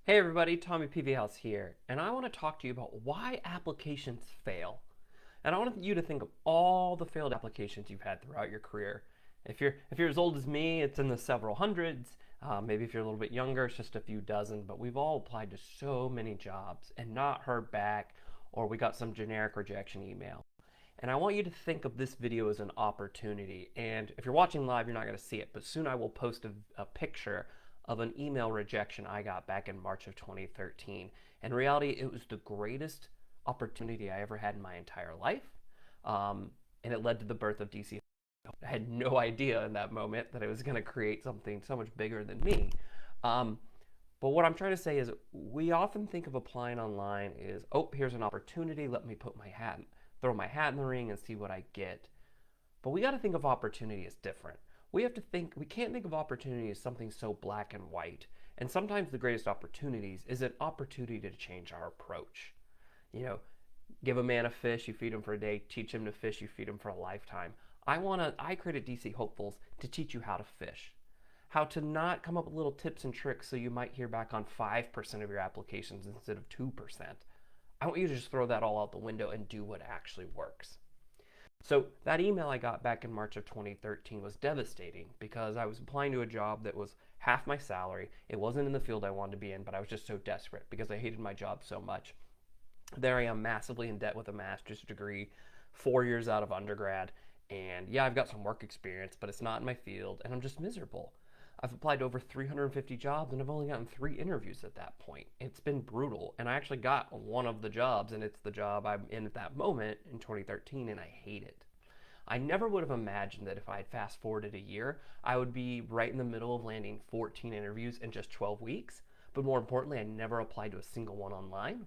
Hey everybody, Tommy PV House here, and I want to talk to you about why applications fail. And I want you to think of all the failed applications you've had throughout your career. If you're as old as me, it's in the several hundreds. Maybe if you're a little bit younger, it's just a few dozen. But we've all applied to so many jobs and not heard back, or we got some generic rejection email. And I want you to think of this video as an opportunity. And if you're watching live, you're not going to see it, but soon I will post a picture of an email rejection I got back in March of 2013. In reality, it was the greatest opportunity I ever had in my entire life. And it led to the birth of DC. I had no idea in that moment that it was going to create something so much bigger than me. Um, but what I'm trying to say is we often think of applying online as, oh, here's an opportunity, let me throw my hat in the ring and see what I get. But we got to think of opportunity as different. We can't think of opportunity as something so black and white. And sometimes the greatest opportunities is an opportunity to change our approach. You know, give a man a fish, you feed him for a day, teach him to fish, you feed him for a lifetime. I created DC Hopefuls to teach you how to fish. How to not come up with little tips and tricks so you might hear back on 5% of your applications instead of 2%. I want you to just throw that all out the window and do what actually works. So that email I got back in March of 2013 was devastating because I was applying to a job that was half my salary. It wasn't in the field I wanted to be in, but I was just so desperate because I hated my job so much. There I am, massively in debt with a master's degree, 4 years out of undergrad, and yeah, I've got some work experience, but it's not in my field, and I'm just miserable. I've applied to over 350 jobs, and I've only gotten 3 interviews at that point. It's been brutal, and I actually got one of the jobs, and it's the job I'm in at that moment in 2013, and I hate it. I never would have imagined that if I had fast forwarded a year, I would be right in the middle of landing 14 interviews in just 12 weeks. But more importantly, I never applied to a single one online.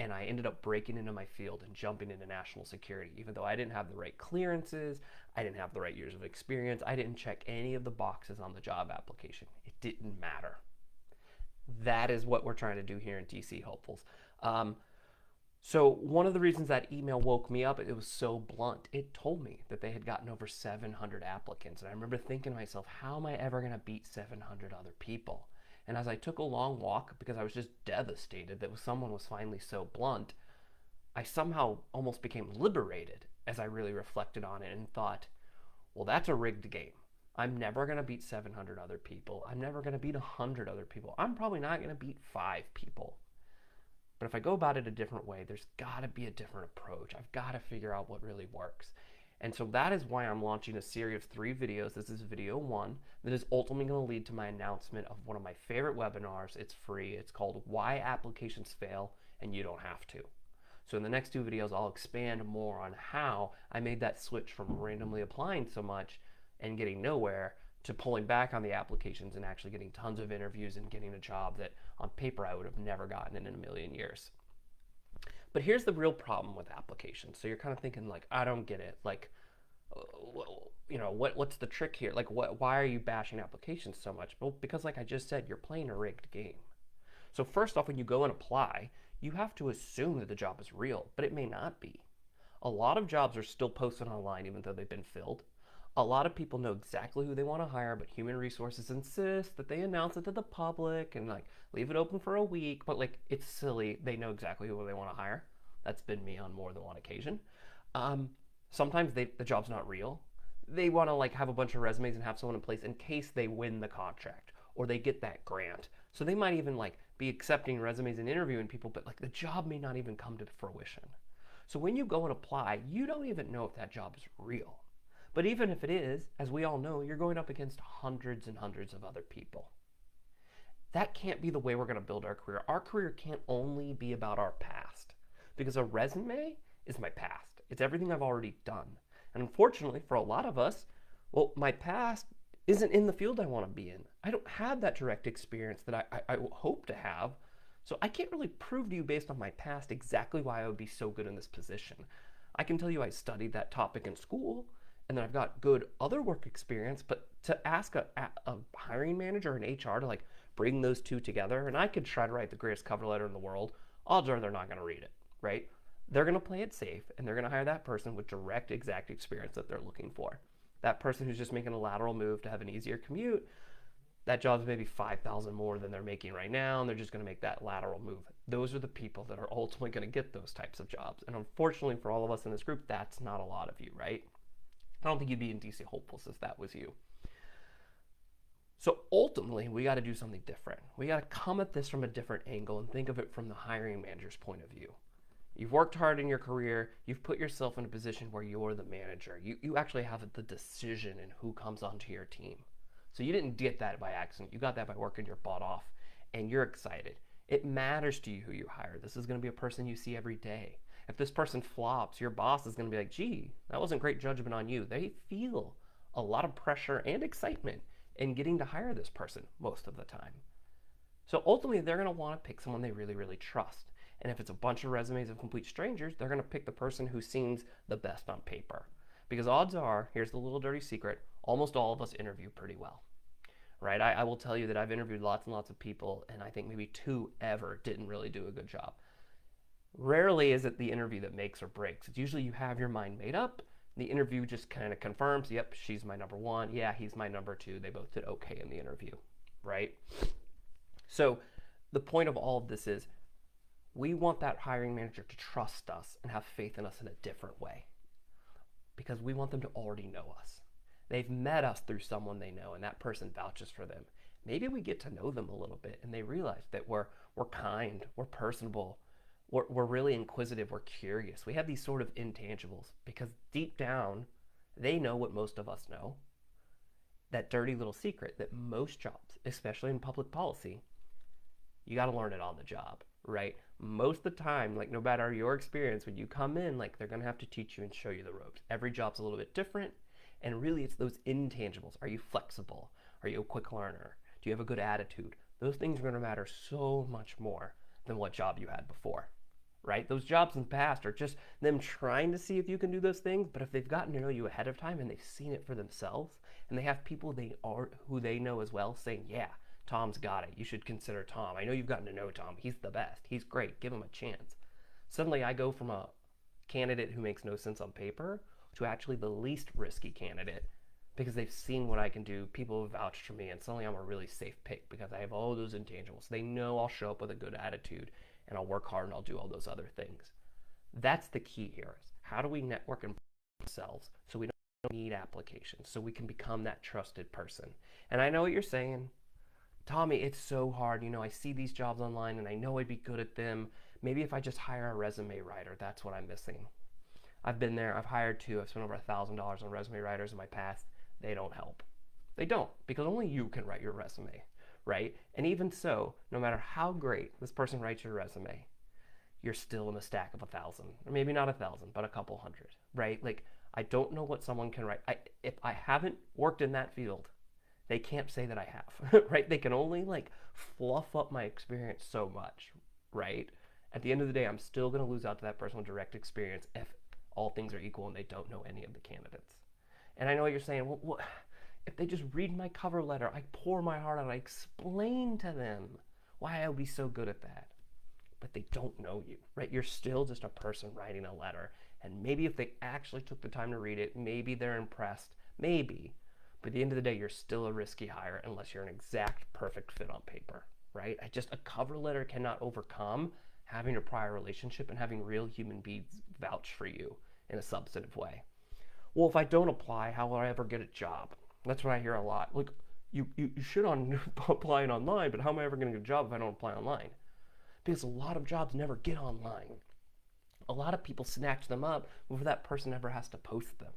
And I ended up breaking into my field and jumping into national security, even though I didn't have the right clearances, I didn't have the right years of experience, I didn't check any of the boxes on the job application. It didn't matter. That is what we're trying to do here in DC Hopefuls. So one of the reasons that email woke me up, it was so blunt. It told me that they had gotten over 700 applicants. And I remember thinking to myself, how am I ever going to beat 700 other people? And as I took a long walk, because I was just devastated that someone was finally so blunt, I somehow almost became liberated as I really reflected on it and thought, well, that's a rigged game. I'm never going to beat 700 other people. I'm never going to beat 100 other people. I'm probably not going to beat 5 people. But if I go about it a different way, there's got to be a different approach. I've got to figure out what really works. And so that is why I'm launching a series of 3 videos. This is video 1 that is ultimately going to lead to my announcement of one of my favorite webinars. It's free. It's called Why Applications Fail and You Don't Have to. So in the next 2 videos, I'll expand more on how I made that switch from randomly applying so much and getting nowhere to pulling back on the applications and actually getting tons of interviews and getting a job that on paper I would have never gotten in a million years. But here's the real problem with applications. So you're kind of thinking like, I don't get it. Like, what's the trick here? Like, why are you bashing applications so much? Well, because like I just said, you're playing a rigged game. So first off, when you go and apply, you have to assume that the job is real, but it may not be. A lot of jobs are still posted online even though they've been filled. A lot of people know exactly who they want to hire, but human resources insist that they announce it to the public and like leave it open for a week. But like it's silly. They know exactly who they want to hire. That's been me on more than one occasion. Sometimes the job's not real. They want to like have a bunch of resumes and have someone in place in case they win the contract or they get that grant. So they might even like be accepting resumes and interviewing people, but like the job may not even come to fruition. So when you go and apply, you don't even know if that job is real. But even if it is, as we all know, you're going up against hundreds and hundreds of other people. That can't be the way we're going to build our career. Our career can't only be about our past because a resume is my past. It's everything I've already done. And unfortunately, for a lot of us, well, my past isn't in the field I want to be in. I don't have that direct experience that I hope to have. So I can't really prove to you based on my past exactly why I would be so good in this position. I can tell you I studied that topic in school, and then I've got good other work experience, but to ask a hiring manager or an HR to like bring those two together, and I could try to write the greatest cover letter in the world, odds are they're not going to read it, right? They're going to play it safe, and they're going to hire that person with direct, exact experience that they're looking for. That person who's just making a lateral move to have an easier commute, That job's maybe 5,000 more than they're making right now, and they're just going to make that lateral move. Those are the people that are ultimately going to get those types of jobs. And unfortunately for all of us in this group, that's not a lot of you, right? I don't think you'd be in DC hopefuls if that was you. So ultimately, we got to do something different. We got to come at this from a different angle and think of it from the hiring manager's point of view. You've worked hard in your career. You've put yourself in a position where you're the manager. You actually have the decision in who comes onto your team. So you didn't get that by accident. You got that by working your butt off, and you're excited. It matters to you who you hire. This is going to be a person you see every day. If this person flops, your boss is going to be like, gee, that wasn't great judgment on you. They feel a lot of pressure and excitement in getting to hire this person most of the time. So ultimately, they're going to want to pick someone they really, really trust. And if it's a bunch of resumes of complete strangers, they're going to pick the person who seems the best on paper. Because odds are, here's the little dirty secret, almost all of us interview pretty well. Right? I will tell you that I've interviewed lots and lots of people, and I think maybe 2 ever didn't really do a good job. Rarely is it the interview that makes or breaks. It's usually you have your mind made up. The interview just kind of confirms, yep, she's my number 1. Yeah, he's my number 2. They both did okay in the interview, right? So the point of all of this is we want that hiring manager to trust us and have faith in us in a different way because we want them to already know us. They've met us through someone they know, and that person vouches for them. Maybe we get to know them a little bit, and they realize that we're kind, we're personable, we're really inquisitive, we're curious. We have these sort of intangibles because deep down, they know what most of us know. That dirty little secret that most jobs, especially in public policy, you got to learn it on the job, right? Most of the time, like no matter your experience, when you come in, like they're going to have to teach you and show you the ropes. Every job's a little bit different. And really, it's those intangibles. Are you flexible? Are you a quick learner? Do you have a good attitude? Those things are going to matter so much more than what job you had before, right? Those jobs in the past are just them trying to see if you can do those things. But if they've gotten to know you ahead of time and they've seen it for themselves, and they have people who they know as well saying, yeah, Tom's got it. You should consider Tom. I know you've gotten to know Tom. He's the best. He's great. Give him a chance. Suddenly, I go from a candidate who makes no sense on paper to actually the least risky candidate because they've seen what I can do. People have vouched for me, and suddenly I'm a really safe pick because I have all those intangibles. They know I'll show up with a good attitude, and I'll work hard, and I'll do all those other things. That's the key here. Is how do we network and ourselves so we don't need applications, so we can become that trusted person? And I know what you're saying. Tommy, it's so hard. I see these jobs online, and I know I'd be good at them. Maybe if I just hire a resume writer, that's what I'm missing. I've been there. I've hired 2. I've spent over $1,000 on resume writers in my past. They don't help. They don't, because only you can write your resume, right? And even so, no matter how great this person writes your resume, you're still in a stack of 1,000, or maybe not 1,000, but a couple hundred, right? Like, I don't know what someone can write. If I haven't worked in that field, they can't say that I have, right? They can only fluff up my experience so much, right? At the end of the day, I'm still going to lose out to that person with direct experience if all things are equal and they don't know any of the candidates. And I know what you're saying. Well, if they just read my cover letter, I pour my heart out, I explain to them why I would be so good at that. But they don't know you, right? You're still just a person writing a letter. And maybe if they actually took the time to read it, maybe they're impressed, maybe. But at the end of the day, you're still a risky hire unless you're an exact perfect fit on paper, right? A cover letter cannot overcome having a prior relationship and having real human beings vouch for you in a substantive way. Well, if I don't apply, how will I ever get a job? That's what I hear a lot. Look, you should apply it online, but how am I ever going to get a job if I don't apply online? Because a lot of jobs never get online. A lot of people snatch them up before that person ever has to post them.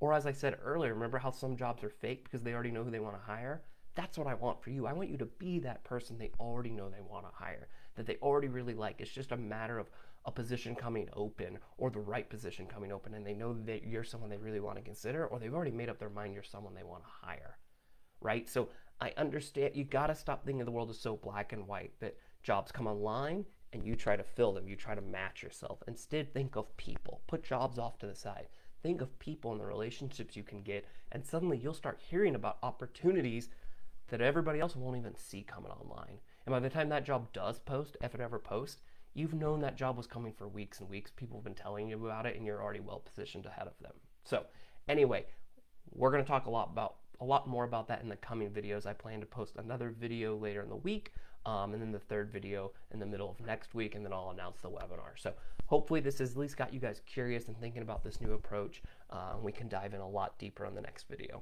Or as I said earlier, remember how some jobs are fake because they already know who they want to hire? That's what I want for you. I want you to be that person they already know they want to hire, that they already really like. It's just a matter of a position coming open or the right position coming open, and they know that you're someone they really want to consider, or they've already made up their mind you're someone they want to hire, right? So I understand you got to stop thinking the world is so black and white that jobs come online and you try to fill them, you try to match yourself. Instead, think of people. Put jobs off to the side. Think of people and the relationships you can get, and suddenly you'll start hearing about opportunities that everybody else won't even see coming online. And by the time that job does post, if it ever posts, you've known that job was coming for weeks and weeks. People have been telling you about it, and you're already well positioned ahead of them. So anyway, we're going to talk a lot about a lot more about that in the coming videos. I plan to post another video later in the week, and then the third video in the middle of next week, and then I'll announce the webinar. So hopefully this has at least got you guys curious and thinking about this new approach, and we can dive in a lot deeper on the next video.